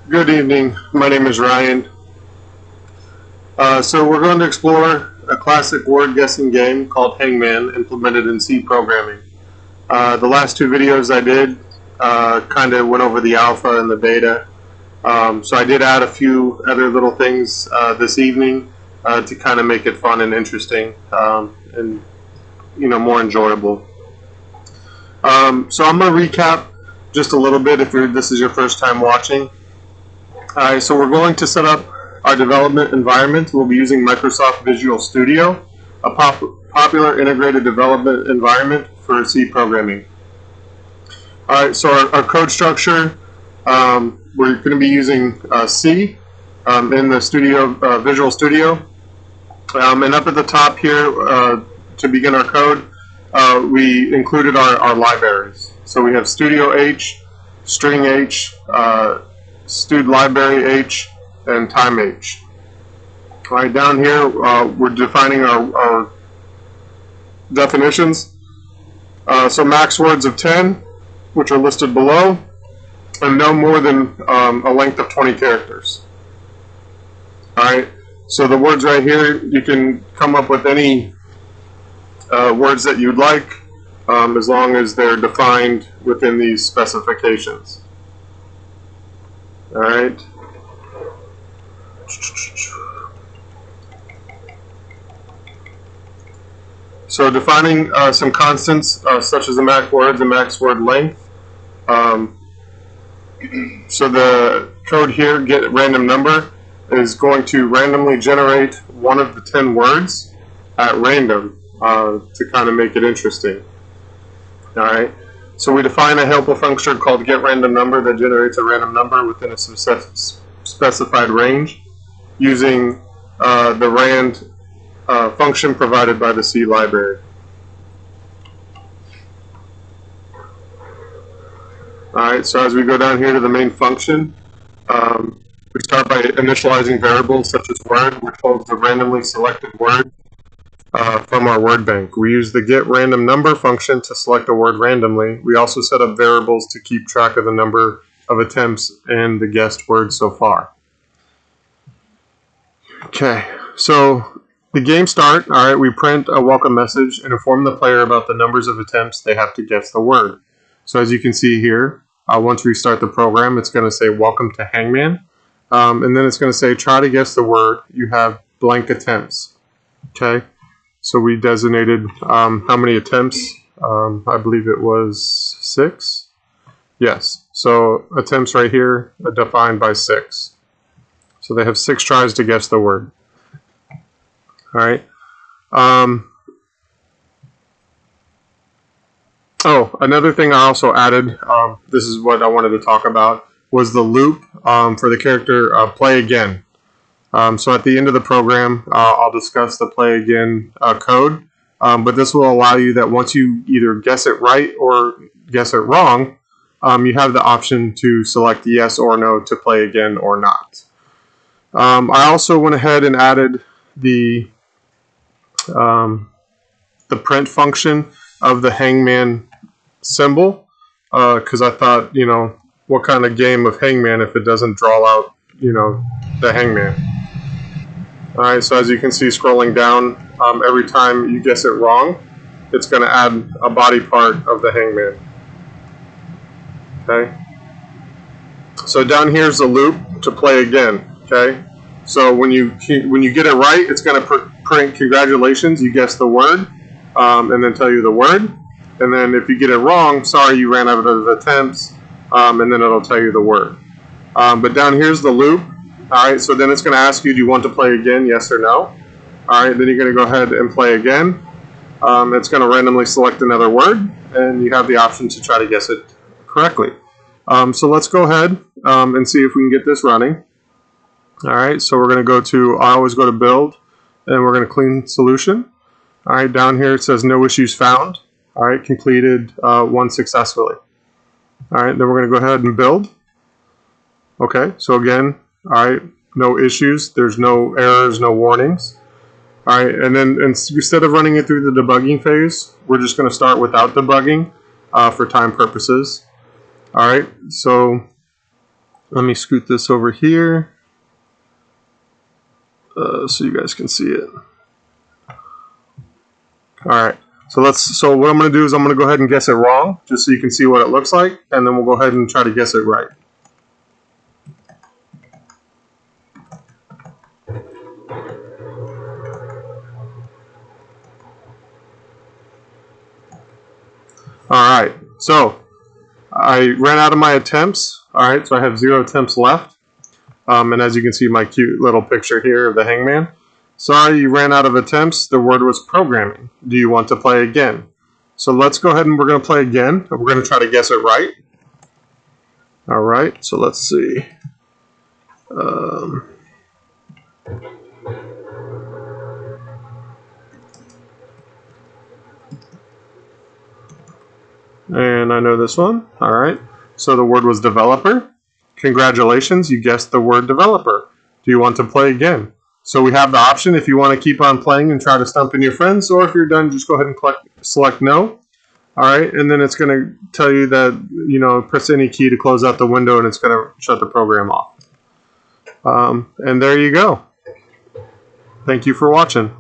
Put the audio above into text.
Good evening. My name is Ryan. So we're going to explore a classic word guessing game called Hangman, implemented in C programming. The last two videos I did kind of went over the alpha and the beta. So I did add a few other little things this evening to kind of make it fun and interesting and more enjoyable. So I'm going to recap just a little bit if this is your first time watching. Alright, so we're going to set up our development environment. We'll be using Microsoft Visual Studio, a popular integrated development environment for C programming. Alright, so our code structure, we're going to be using C in the Visual Studio. And up at the top here, to begin our code, we included our libraries. So we have Studio H, String H, Stud Library H, and Time H. All right, down here we're defining our definitions. So max words of 10, which are listed below, and no more than a length of 20 characters. All right, so the words right here, you can come up with any words that you'd like, as long as they're defined within these specifications. All right. So defining some constants such as the max words and max word length. So the code here, get random number, is going to randomly generate one of the 10 words at random to kind of make it interesting. All right. So we define a helper function called getRandomNumber that generates a random number within a specified range using the rand function provided by the C library. Alright, so as we go down here to the main function, we start by initializing variables such as word, which holds the randomly selected word from our word bank. We use the getRandomNumber function to select a word randomly. We also set up variables to keep track of the number of attempts and the guessed word so far. Okay, so the game start, alright, we print a welcome message and inform the player about the numbers of attempts they have to guess the word. So as you can see here, once we start the program, it's going to say welcome to Hangman, and then it's going to say try to guess the word. You have blank attempts. Okay. So we designated how many attempts. I believe it was 6. Yes. So attempts right here are defined by 6. So they have 6 tries to guess the word. All right. Oh, another thing I also added, this is what I wanted to talk about, was the loop for the character play again. So at the end of the program, I'll discuss the play again code, but this will allow you that once you either guess it right or guess it wrong, you have the option to select yes or no to play again or not. I also went ahead and added the print function of the Hangman symbol, because I thought, what kind of game of Hangman if it doesn't draw out, the Hangman. Alright, so as you can see scrolling down, every time you guess it wrong, it's going to add a body part of the Hangman. Okay. So down here's the loop to play again. Okay. So when you get it right, it's going to print congratulations, you guessed the word, and then tell you the word. And then if you get it wrong, sorry, you ran out of attempts, and then it'll tell you the word. But down here's the loop. All right, so then it's going to ask you, do you want to play again, yes or no? All right, then you're going to go ahead and play again. It's going to randomly select another word, and you have the option to try to guess it correctly. So let's go ahead and see if we can get this running. All right, so we're going to I always go to build, and we're going to clean solution. All right, down here it says no issues found. All right, completed one successfully. All right, then we're going to go ahead and build. Okay, so again, all right, no issues. There's no errors, no warnings. All right, and then instead of running it through the debugging phase, we're just going to start without debugging for time purposes. All right, so Let me scoot this over here so you guys can see it. Alright, so what I'm going to do is I'm going to go ahead and guess it wrong, just so you can see what it looks like, and then we'll go ahead and try to guess it right. Alright, so I ran out of my attempts. Alright, so I have 0 attempts left. And as you can see, my cute little picture here of the hangman. Sorry, you ran out of attempts. The word was programming. Do you want to play again? So let's go ahead and we're going to play again. We're going to try to guess it right. Alright, so let's see. And I know this one. Alright, so the word was developer. Congratulations, you guessed the word developer. Do you want to play again? So we have the option if you want to keep on playing and try to stump in your friends, or if you're done, just go ahead and select no. Alright, and then it's going to tell you that, press any key to close out the window and it's going to shut the program off. And there you go. Thank you for watching.